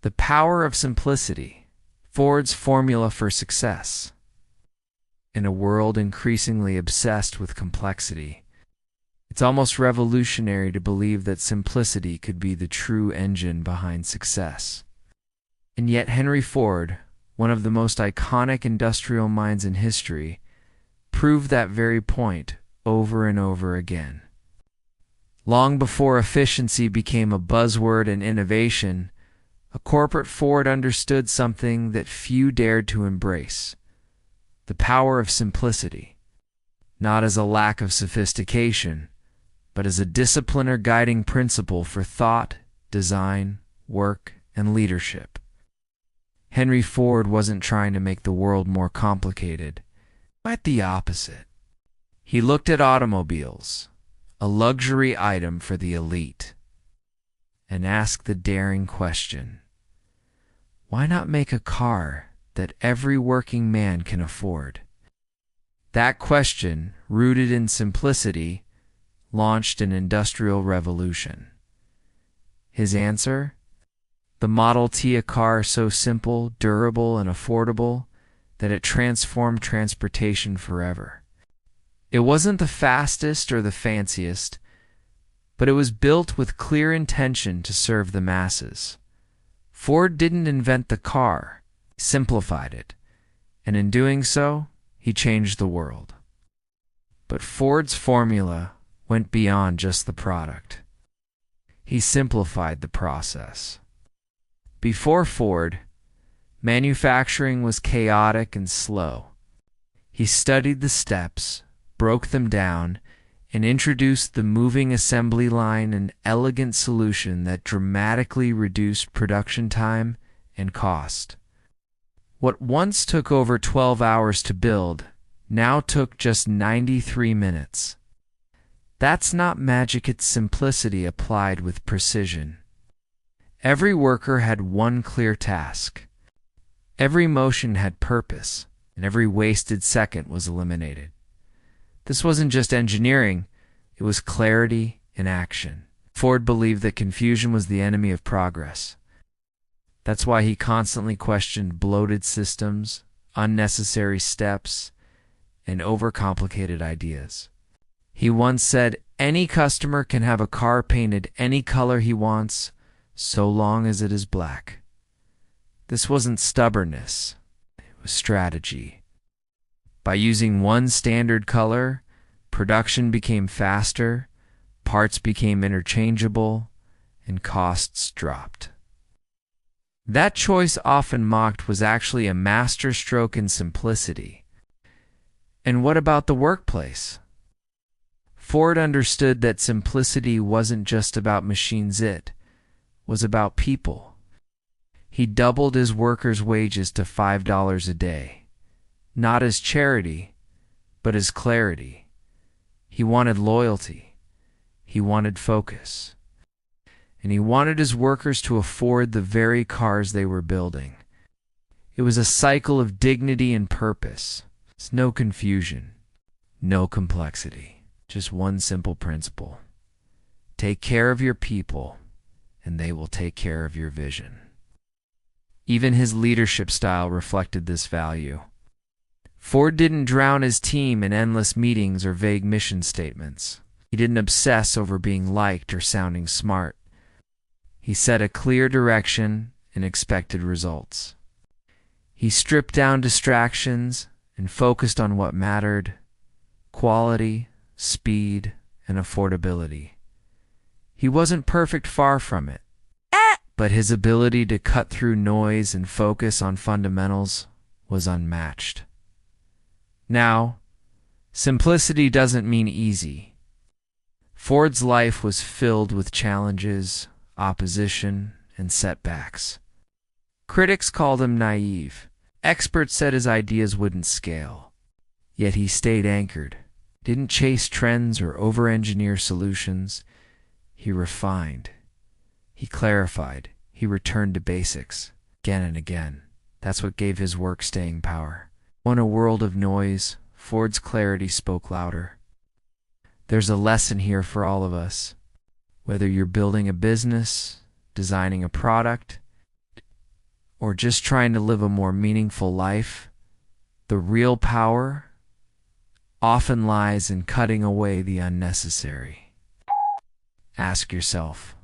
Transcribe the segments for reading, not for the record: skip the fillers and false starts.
The power of simplicity, Ford's formula for success. In a world increasingly obsessed with complexity, it's almost revolutionary to believe that simplicity could be the true engine behind success. And yet Henry Ford, one of the most iconic industrial minds in history, proved that very point over and over again. Long before efficiency became a buzzword and innovation, a corporate Ford understood something that few dared to embrace: the power of simplicity, not as a lack of sophistication, but as a discipline or guiding principle for thought, design, work, and leadership. Henry Ford wasn't trying to make the world more complicated, quite the opposite. He looked at automobiles, a luxury item for the elite, and asked the daring question: why not make a car that every working man can afford? That question, rooted in simplicity, launched an industrial revolution. His answer? The Model T, a car so simple, durable, and affordable that it transformed transportation forever. It wasn't the fastest or the fanciest, but it was built with clear intention to serve the masses. Ford didn't invent the car, he simplified it, and in doing so, he changed the world. But Ford's formula went beyond just the product. He simplified the process. Before Ford, manufacturing was chaotic and slow. He studied the steps, broke them down, and introduced the moving assembly line, an elegant solution that dramatically reduced production time and cost. What once took over 12 hours to build now took just 93 minutes. That's not magic, it's simplicity applied with precision. Every worker had one clear task. Every motion had purpose, and every wasted second was eliminated. This wasn't just engineering, it was clarity in action. Ford believed that confusion was the enemy of progress. That's why he constantly questioned bloated systems, unnecessary steps, and overcomplicated ideas. He once said, "Any customer can have a car painted any color he wants, so long as it is black." This wasn't stubbornness, it was strategy. By using one standard color, production became faster, parts became interchangeable, and costs dropped. That choice, often mocked, was actually a masterstroke in simplicity. And what about the workplace? Ford understood that simplicity wasn't just about machines, it was about people. He doubled his workers' wages to $5 a day, not as charity, but as clarity. He wanted loyalty. He wanted focus. And he wanted his workers to afford the very cars they were building. It was a cycle of dignity and purpose. It's no confusion, no complexity, just one simple principle. Take care of your people, and they will take care of your vision. Even his leadership style reflected this value. Ford didn't drown his team in endless meetings or vague mission statements. He didn't obsess over being liked or sounding smart. He set a clear direction and expected results. He stripped down distractions and focused on what mattered: quality, speed, and affordability. He wasn't perfect, far from it, but his ability to cut through noise and focus on fundamentals was unmatched. Now, simplicity doesn't mean easy. Ford's life was filled with challenges, opposition, and setbacks. Critics called him naive. Experts said his ideas wouldn't scale. Yet he stayed anchored, didn't chase trends or over-engineer solutions. He refined. He clarified. He returned to basics again and again. That's what gave his work staying power. In a world of noise, Ford's clarity spoke louder. There's a lesson here for all of us. Whether you're building a business, designing a product, or just trying to live a more meaningful life, the real power often lies in cutting away the unnecessary. Ask yourself,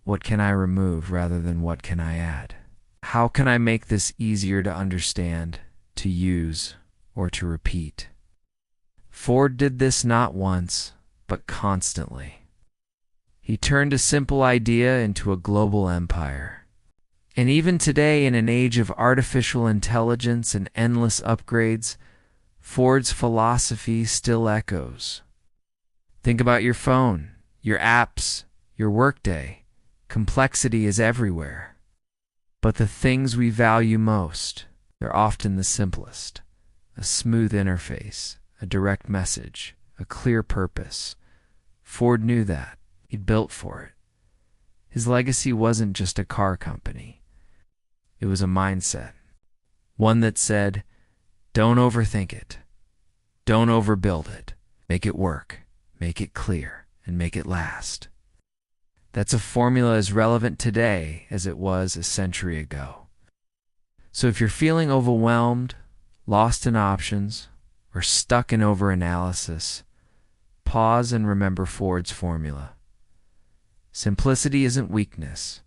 what can I remove rather than what can I add? How can I make this easier to understand, to use, or to repeat? Ford did this not once, but constantly. He turned a simple idea into a global empire. And even today, in an age of artificial intelligence and endless upgrades, Ford's philosophy still echoes. Think about your phone, your apps, your workday. Complexity is everywhere. But the things we value most, they're often the simplest. A smooth interface, a direct message, a clear purpose. Ford knew that. He'd built for it. His legacy wasn't just a car company. It was a mindset. One that said, don't overthink it. Don't overbuild it. Make it work. Make it clear. And make it last. That's a formula as relevant today as it was a century ago. So if you're feeling overwhelmed, lost in options, or stuck in overanalysis, pause and remember Ford's formula. Simplicity isn't weakness.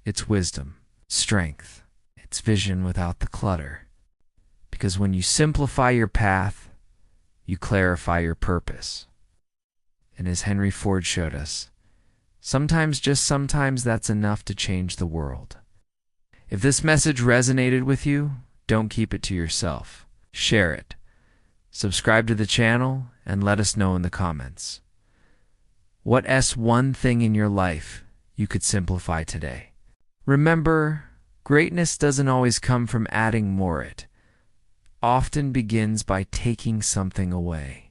It's wisdom, strength. It's vision without the clutter. Because when you simplify your path, you clarify your purpose. And as Henry Ford showed us, sometimes, just sometimes, that's enough to change the world. If this message resonated with you, don't keep it to yourself. Share it. Subscribe to the channel and let us know in the comments. What's one thing in your life you could simplify today? Remember, greatness doesn't always come from adding more. It often begins by taking something away.